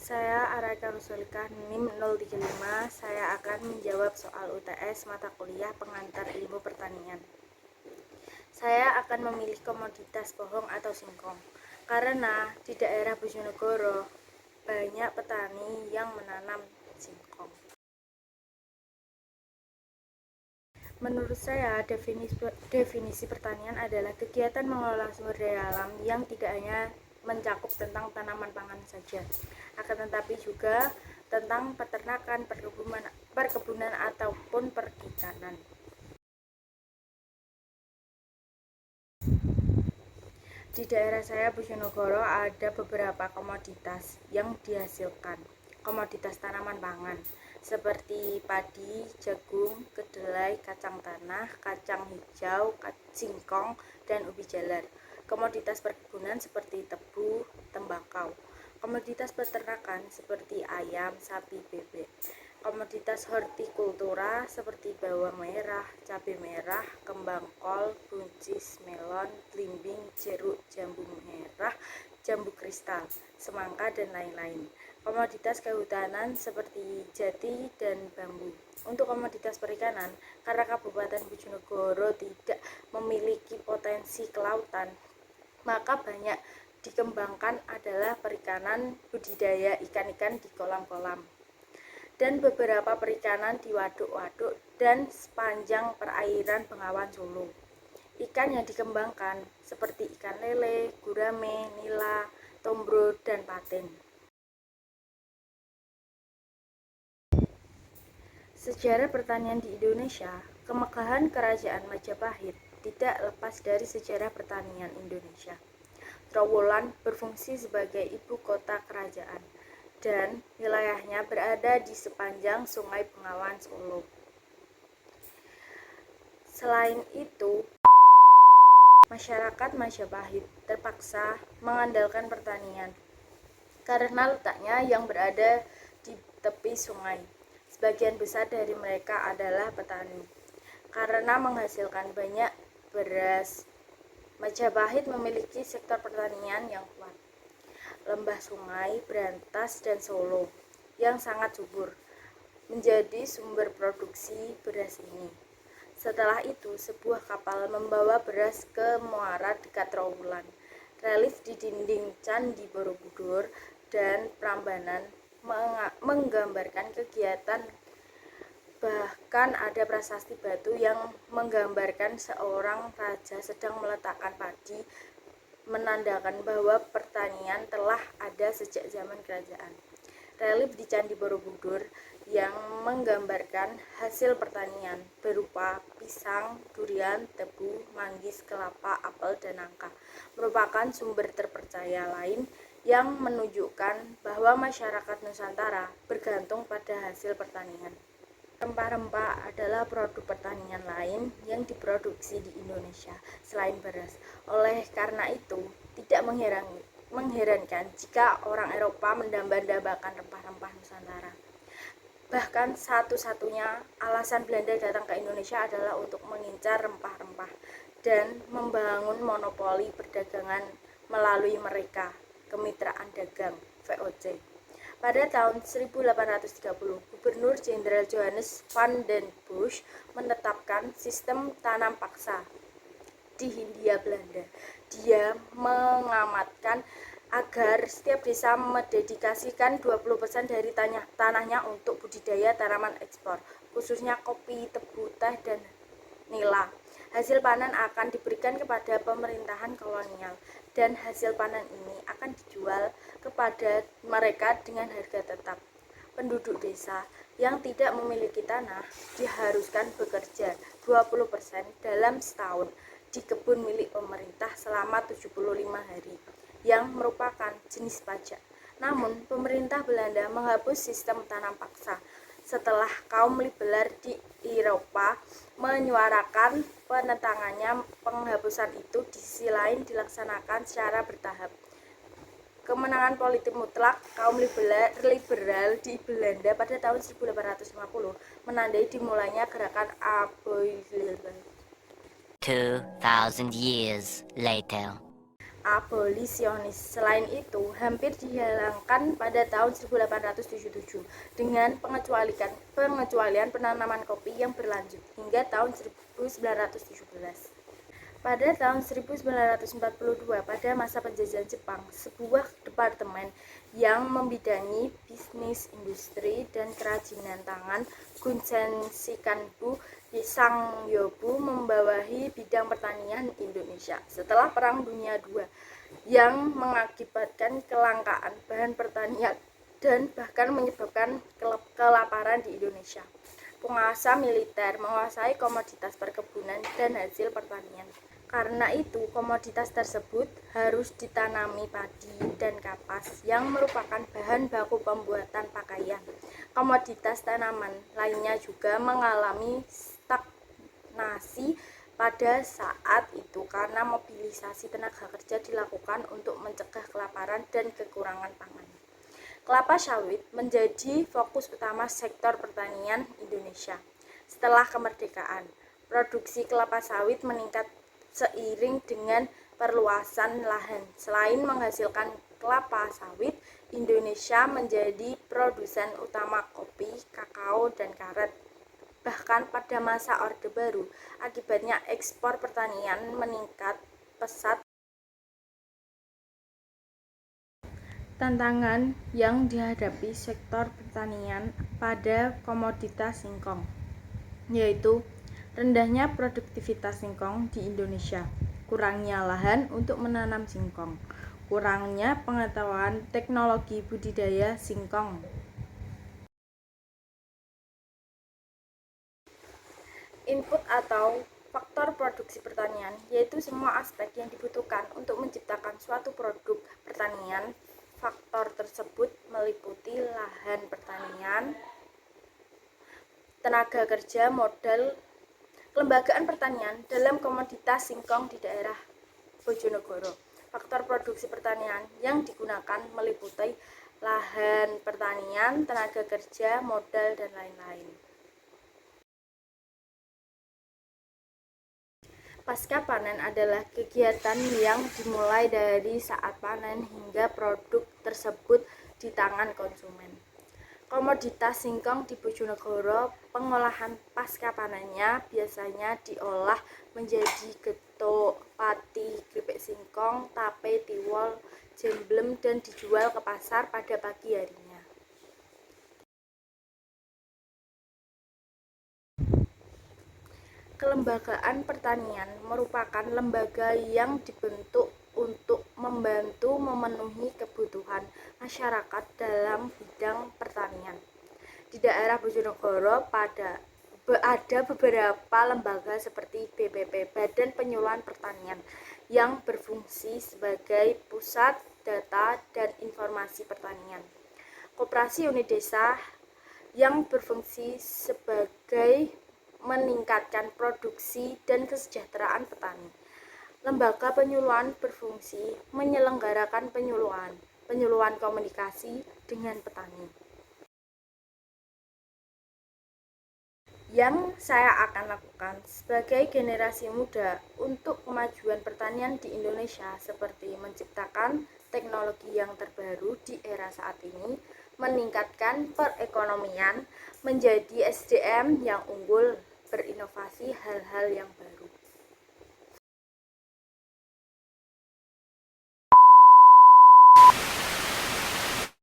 Saya Araka Rusulika NIM 035. Saya akan menjawab soal UTS mata kuliah pengantar ilmu pertanian. Saya akan memilih komoditas bohong atau singkong karena di daerah Bojonegoro banyak petani yang menanam singkong. Menurut saya, definisi pertanian adalah kegiatan mengelola sumber daya alam yang tidak hanya mencakup tentang tanaman pangan saja, akan tetapi juga tentang peternakan, perkebunan ataupun perikanan. Di daerah saya, Bojonegoro, ada beberapa komoditas yang dihasilkan. Komoditas tanaman pangan seperti padi, jagung, kedelai, kacang tanah, kacang hijau, singkong, dan ubi jalar. Komoditas perkebunan seperti tebu, tembakau. Komoditas peternakan seperti ayam, sapi, bebek. Komoditas hortikultura seperti bawang merah, cabai merah, kembang kol, buncis, melon, belimbing, jeruk, jambu merah, jambu kristal, semangka, dan lain-lain. Komoditas kehutanan seperti jati dan bambu. Untuk komoditas perikanan, karena Kabupaten Bojonegoro tidak memiliki potensi kelautan, maka banyak dikembangkan adalah perikanan budidaya ikan-ikan di kolam-kolam dan beberapa perikanan di waduk-waduk dan sepanjang perairan Bengawan Solo. Ikan yang dikembangkan seperti ikan lele, gurame, nila, tombro, dan patin. Sejarah pertanian di Indonesia, kemegahan Kerajaan Majapahit tidak lepas dari sejarah pertanian Indonesia. Trowulan berfungsi sebagai ibu kota kerajaan dan wilayahnya berada di sepanjang Sungai Bengawan Solo. Selain itu, masyarakat Majapahit terpaksa mengandalkan pertanian karena letaknya yang berada di tepi sungai. Sebagian besar dari mereka adalah petani. Karena menghasilkan banyak beras, Majapahit memiliki sektor pertanian yang kuat. Lembah Sungai, Brantas, dan Solo yang sangat subur menjadi sumber produksi beras ini. Setelah itu, sebuah kapal membawa beras ke muara dekat Trowulan. Relief di dinding Candi Borobudur dan Prambanan menggambarkan kegiatan. Bahkan ada prasasti batu yang menggambarkan seorang raja sedang meletakkan padi, menandakan bahwa pertanian telah ada sejak zaman kerajaan. Relief di Candi Borobudur yang menggambarkan hasil pertanian berupa pisang, durian, tebu, manggis, kelapa, apel, dan nangka merupakan sumber terpercaya lain yang menunjukkan bahwa masyarakat Nusantara bergantung pada hasil pertanian. Rempah-rempah adalah produk pertanian lain yang diproduksi di Indonesia selain beras. Oleh karena itu, tidak mengherankan jika orang Eropa mendamba-dambakan rempah-rempah Nusantara. Bahkan satu-satunya alasan Belanda datang ke Indonesia adalah untuk mengincar rempah-rempah dan membangun monopoli perdagangan melalui mereka, Kemitraan Dagang (VOC). Pada tahun 1830, Gubernur Jenderal Johannes van den Bosch menetapkan sistem tanam paksa di Hindia Belanda. Dia mengamatkan agar setiap desa mendedikasikan 20% dari tanahnya untuk budidaya tanaman ekspor, khususnya kopi, tebu, teh, dan nila. Hasil panen akan diberikan kepada pemerintahan kolonial dan hasil panen ini akan dijual kepada mereka dengan harga tetap. Penduduk desa yang tidak memiliki tanah diharuskan bekerja 20% dalam setahun di kebun milik pemerintah selama 75 hari yang merupakan jenis pajak. Namun, pemerintah Belanda menghapus sistem tanam paksa setelah kaum liberal di Eropa menyuarakan penentangannya. Penghapusan itu di sisi lain dilaksanakan secara bertahap. Kemenangan politik mutlak kaum liberal di Belanda pada tahun 1850 menandai dimulainya gerakan abolisionis. 2000 years later. abolisionis. Selain itu, hampir dihilangkan pada tahun 1877 dengan pengecualian penanaman kopi yang berlanjut hingga tahun 1917. Pada tahun 1942, pada masa penjajahan Jepang, sebuah departemen yang membidangi bisnis, industri, dan kerajinan tangan Gunsen Shikanbu Sangyobu membawahi bidang pertanian Indonesia setelah Perang Dunia II yang mengakibatkan kelangkaan bahan pertanian dan bahkan menyebabkan kelaparan di Indonesia. Penguasa militer menguasai komoditas perkebunan dan hasil pertanian. Karena itu, komoditas tersebut harus ditanami padi dan kapas yang merupakan bahan baku pembuatan pakaian. Komoditas tanaman lainnya juga mengalami stagnasi pada saat itu karena mobilisasi tenaga kerja dilakukan untuk mencegah kelaparan dan kekurangan pangan. Kelapa sawit menjadi fokus utama sektor pertanian Indonesia. Setelah kemerdekaan, produksi kelapa sawit meningkat seiring dengan perluasan lahan. Selain menghasilkan kelapa sawit, Indonesia menjadi produsen utama kopi, kakao, dan karet. Bahkan pada masa Orde Baru, akibatnya ekspor pertanian meningkat pesat. Tantangan yang dihadapi sektor pertanian pada komoditas singkong, yaitu rendahnya produktivitas singkong di Indonesia, kurangnya lahan untuk menanam singkong, kurangnya pengetahuan teknologi budidaya singkong. Input atau faktor produksi pertanian, yaitu semua aspek yang dibutuhkan untuk menciptakan suatu produk pertanian. Faktor tersebut meliputi lahan pertanian, tenaga kerja, modal, kelembagaan pertanian dalam komoditas singkong di daerah Bojonegoro. Faktor produksi pertanian yang digunakan meliputi lahan pertanian, tenaga kerja, modal, dan lain-lain. Pasca panen adalah kegiatan yang dimulai dari saat panen hingga produk tersebut di tangan konsumen. Komoditas singkong di Bojonegoro, pengolahan pasca panennya biasanya diolah menjadi getuk, pati, keripik singkong, tape, tiwol, jemblem, dan dijual ke pasar pada pagi harinya. Kelembagaan pertanian merupakan lembaga yang dibentuk untuk membantu memenuhi kebutuhan masyarakat dalam bidang pertanian. Di daerah Bojonegoro ada beberapa lembaga seperti BPP, Badan Penyuluhan Pertanian, yang berfungsi sebagai pusat data dan informasi pertanian. Koperasi unit desa yang berfungsi sebagai meningkatkan produksi dan kesejahteraan petani. Lembaga penyuluhan berfungsi menyelenggarakan penyuluhan komunikasi dengan petani. Yang saya akan lakukan sebagai generasi muda untuk kemajuan pertanian di Indonesia seperti menciptakan teknologi yang terbaru di era saat ini, meningkatkan perekonomian, menjadi SDM yang unggul, berinovasi hal-hal yang baru.